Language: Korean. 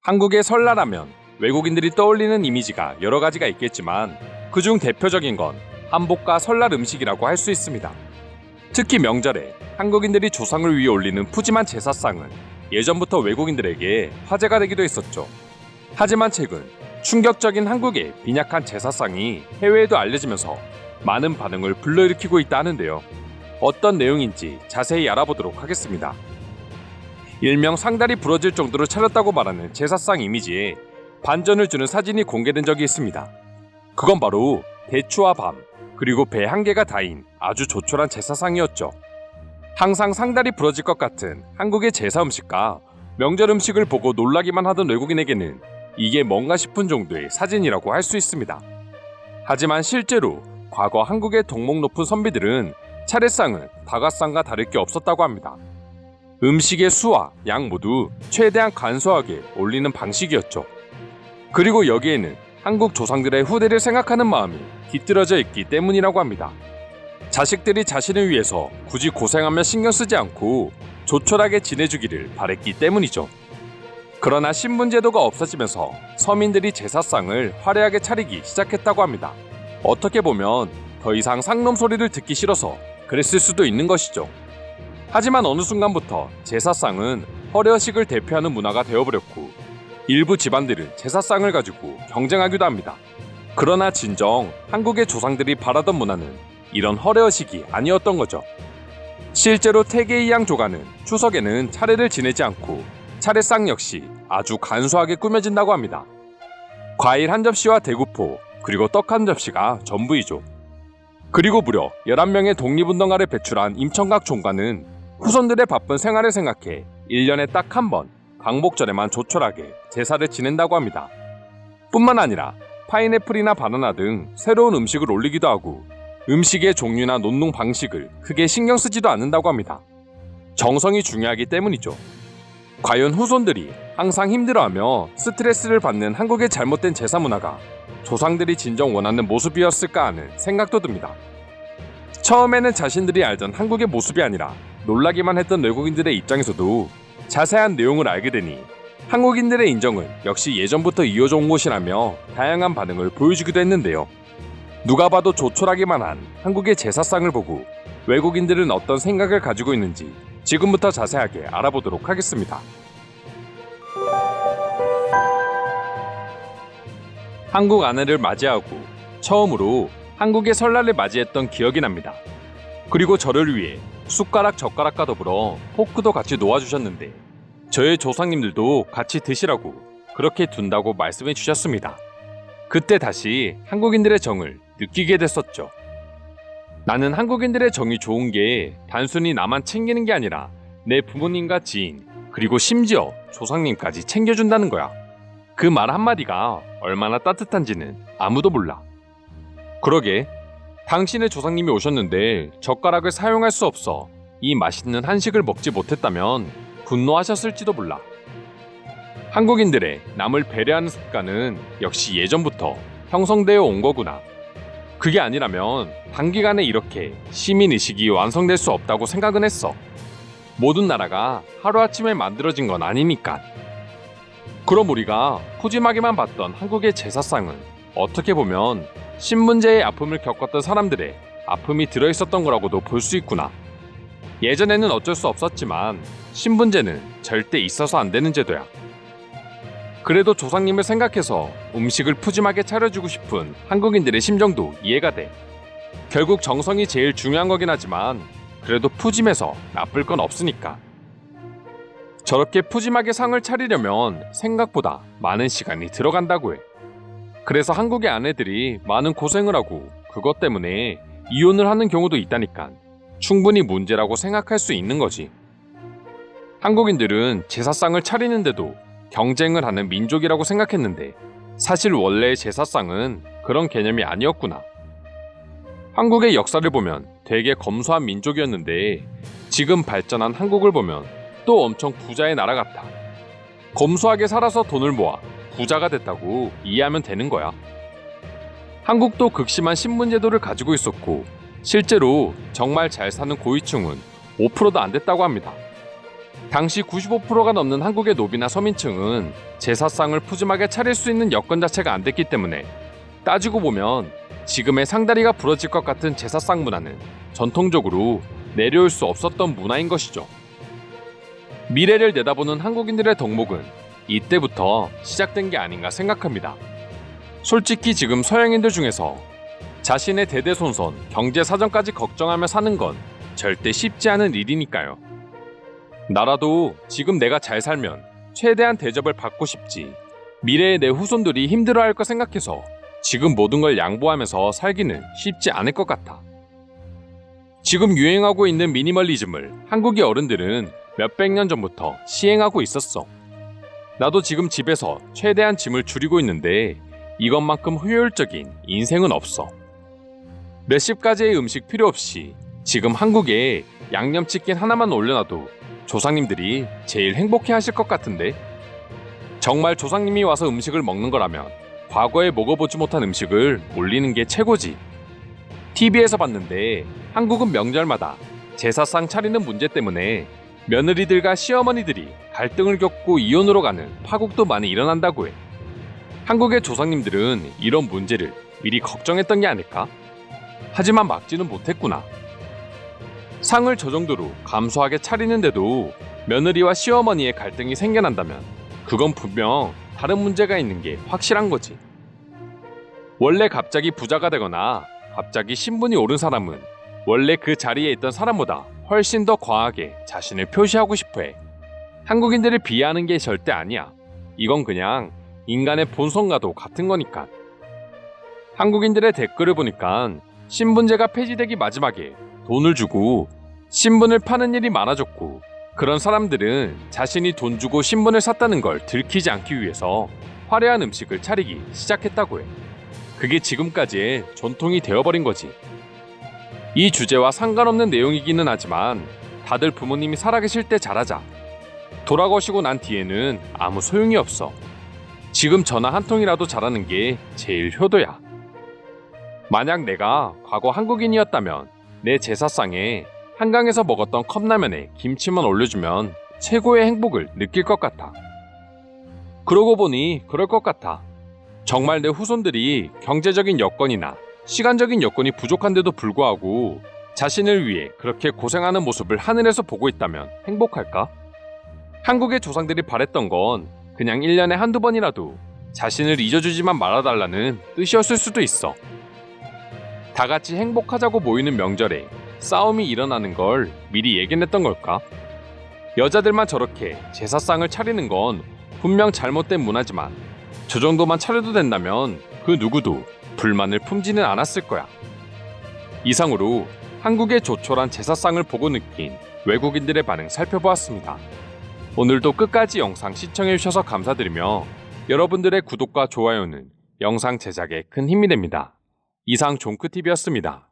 한국의 설날하면 외국인들이 떠올리는 이미지가 여러 가지가 있겠지만 그중 대표적인 건 한복과 설날 음식이라고 할 수 있습니다. 특히 명절에 한국인들이 조상을 위해 올리는 푸짐한 제사상은 예전부터 외국인들에게 화제가 되기도 했었죠. 하지만 최근 충격적인 한국의 빈약한 제사상이 해외에도 알려지면서 많은 반응을 불러일으키고 있다 하는데요. 어떤 내용인지 자세히 알아보도록 하겠습니다. 일명 상다리 부러질 정도로 차렸다고 말하는 제사상 이미지에 반전을 주는 사진이 공개된 적이 있습니다. 그건 바로 대추와 밤, 그리고 배 한 개가 다인 아주 조촐한 제사상이었죠. 항상 상다리 부러질 것 같은 한국의 제사 음식과 명절 음식을 보고 놀라기만 하던 외국인에게는 이게 뭔가 싶은 정도의 사진이라고 할 수 있습니다. 하지만 실제로 과거 한국의 덕목 높은 선비들은 차례상은 다갓상과 다를 게 없었다고 합니다. 음식의 수와 양 모두 최대한 간소하게 올리는 방식이었죠. 그리고 여기에는 한국 조상들의 후대를 생각하는 마음이 깃들어져 있기 때문이라고 합니다. 자식들이 자신을 위해서 굳이 고생하며 신경 쓰지 않고 조촐하게 지내주기를 바랬기 때문이죠. 그러나 신분제도가 없어지면서 서민들이 제사상을 화려하게 차리기 시작했다고 합니다. 어떻게 보면 더 이상 상놈 소리를 듣기 싫어서 그랬을 수도 있는 것이죠. 하지만 어느 순간부터 제사상은 허례허식을 대표하는 문화가 되어버렸고 일부 집안들은 제사상을 가지고 경쟁하기도 합니다. 그러나 진정 한국의 조상들이 바라던 문화는 이런 허례허식이 아니었던 거죠. 실제로 태계이양 조가는 추석에는 차례를 지내지 않고 차례상 역시 아주 간소하게 꾸며진다고 합니다. 과일 한 접시와 대구포, 그리고 떡 한 접시가 전부이죠. 그리고 무려 11명의 독립운동가를 배출한 임청각 총괄은 후손들의 바쁜 생활을 생각해 1년에 딱 한 번 광복절에만 조촐하게 제사를 지낸다고 합니다. 뿐만 아니라 파인애플이나 바나나 등 새로운 음식을 올리기도 하고 음식의 종류나 놓는 방식을 크게 신경 쓰지도 않는다고 합니다. 정성이 중요하기 때문이죠. 과연 후손들이 항상 힘들어하며 스트레스를 받는 한국의 잘못된 제사 문화가 조상들이 진정 원하는 모습이었을까 하는 생각도 듭니다. 처음에는 자신들이 알던 한국의 모습이 아니라 놀라기만 했던 외국인들의 입장에서도 자세한 내용을 알게 되니 한국인들의 인정은 역시 예전부터 이어져 온 것이라며 다양한 반응을 보여주기도 했는데요. 누가 봐도 조촐하기만 한 한국의 제사상을 보고 외국인들은 어떤 생각을 가지고 있는지 지금부터 자세하게 알아보도록 하겠습니다. 한국 아내를 맞이하고 처음으로 한국의 설날을 맞이했던 기억이 납니다. 그리고 저를 위해 숟가락 젓가락과 더불어 포크도 같이 놓아주셨는데 저의 조상님들도 같이 드시라고 그렇게 둔다고 말씀해 주셨습니다. 그때 다시 한국인들의 정을 느끼게 됐었죠. 나는 한국인들의 정이 좋은 게 단순히 나만 챙기는 게 아니라 내 부모님과 지인, 그리고 심지어 조상님까지 챙겨준다는 거야. 그 말 한마디가 얼마나 따뜻한지는 아무도 몰라. 그러게, 당신의 조상님이 오셨는데 젓가락을 사용할 수 없어 이 맛있는 한식을 먹지 못했다면 분노하셨을지도 몰라. 한국인들의 남을 배려하는 습관은 역시 예전부터 형성되어 온 거구나. 그게 아니라면 단기간에 이렇게 시민의식이 완성될 수 없다고 생각은 했어. 모든 나라가 하루아침에 만들어진 건 아니니까. 그럼 우리가 푸짐하게만 봤던 한국의 제사상은 어떻게 보면 신분제의 아픔을 겪었던 사람들의 아픔이 들어있었던 거라고도 볼 수 있구나. 예전에는 어쩔 수 없었지만 신분제는 절대 있어서 안 되는 제도야. 그래도 조상님을 생각해서 음식을 푸짐하게 차려주고 싶은 한국인들의 심정도 이해가 돼. 결국 정성이 제일 중요한 거긴 하지만 그래도 푸짐해서 나쁠 건 없으니까. 저렇게 푸짐하게 상을 차리려면 생각보다 많은 시간이 들어간다고 해. 그래서 한국의 아내들이 많은 고생을 하고 그것 때문에 이혼을 하는 경우도 있다니까 충분히 문제라고 생각할 수 있는 거지. 한국인들은 제사상을 차리는데도 경쟁을 하는 민족이라고 생각했는데 사실 원래의 제사상은 그런 개념이 아니었구나. 한국의 역사를 보면 되게 검소한 민족이었는데 지금 발전한 한국을 보면 또 엄청 부자의 나라 같아. 검소하게 살아서 돈을 모아 부자가 됐다고 이해하면 되는 거야. 한국도 극심한 신분제도를 가지고 있었고 실제로 정말 잘 사는 고위층은 5%도 안 됐다고 합니다. 당시 95%가 넘는 한국의 노비나 서민층은 제사상을 푸짐하게 차릴 수 있는 여건 자체가 안 됐기 때문에 따지고 보면 지금의 상다리가 부러질 것 같은 제사상 문화는 전통적으로 내려올 수 없었던 문화인 것이죠. 미래를 내다보는 한국인들의 덕목은 이때부터 시작된 게 아닌가 생각합니다. 솔직히 지금 서양인들 중에서 자신의 대대손손 경제 사정까지 걱정하며 사는 건 절대 쉽지 않은 일이니까요. 나라도 지금 내가 잘 살면 최대한 대접을 받고 싶지, 미래의 내 후손들이 힘들어할 거 생각해서 지금 모든 걸 양보하면서 살기는 쉽지 않을 것 같아. 지금 유행하고 있는 미니멀리즘을 한국의 어른들은 몇백 년 전부터 시행하고 있었어. 나도 지금 집에서 최대한 짐을 줄이고 있는데 이것만큼 효율적인 인생은 없어. 몇십 가지의 음식 필요 없이 지금 한국에 양념치킨 하나만 올려놔도 조상님들이 제일 행복해 하실 것 같은데? 정말 조상님이 와서 음식을 먹는 거라면 과거에 먹어보지 못한 음식을 올리는 게 최고지. TV에서 봤는데 한국은 명절마다 제사상 차리는 문제 때문에 며느리들과 시어머니들이 갈등을 겪고 이혼으로 가는 파국도 많이 일어난다고 해. 한국의 조상님들은 이런 문제를 미리 걱정했던 게 아닐까? 하지만 막지는 못했구나. 상을 저 정도로 감소하게 차리는데도 며느리와 시어머니의 갈등이 생겨난다면 그건 분명 다른 문제가 있는 게 확실한 거지. 원래 갑자기 부자가 되거나 갑자기 신분이 오른 사람은 원래 그 자리에 있던 사람보다 훨씬 더 과하게 자신을 표시하고 싶어해. 한국인들을 비하하는 게 절대 아니야. 이건 그냥 인간의 본성과도 같은 거니까. 한국인들의 댓글을 보니까 신분제가 폐지되기 마지막에 돈을 주고 신분을 파는 일이 많아졌고, 그런 사람들은 자신이 돈 주고 신분을 샀다는 걸 들키지 않기 위해서 화려한 음식을 차리기 시작했다고 해. 그게 지금까지의 전통이 되어버린 거지. 이 주제와 상관없는 내용이기는 하지만 다들 부모님이 살아계실 때 잘하자. 돌아가시고 난 뒤에는 아무 소용이 없어. 지금 전화 한 통이라도 잘하는 게 제일 효도야. 만약 내가 과거 한국인이었다면 내 제사상에 한강에서 먹었던 컵라면에 김치만 올려주면 최고의 행복을 느낄 것 같아. 그러고 보니 그럴 것 같아. 정말 내 후손들이 경제적인 여건이나 시간적인 여건이 부족한데도 불구하고 자신을 위해 그렇게 고생하는 모습을 하늘에서 보고 있다면 행복할까? 한국의 조상들이 바랬던 건 그냥 1년에 한두 번이라도 자신을 잊어주지만 말아달라는 뜻이었을 수도 있어. 다 같이 행복하자고 모이는 명절에 싸움이 일어나는 걸 미리 예견했던 걸까? 여자들만 저렇게 제사상을 차리는 건 분명 잘못된 문화지만 저 정도만 차려도 된다면 그 누구도 불만을 품지는 않았을 거야. 이상으로 한국의 조촐한 제사상을 보고 느낀 외국인들의 반응 살펴보았습니다. 오늘도 끝까지 영상 시청해주셔서 감사드리며 여러분들의 구독과 좋아요는 영상 제작에 큰 힘이 됩니다. 이상 종크TV였습니다.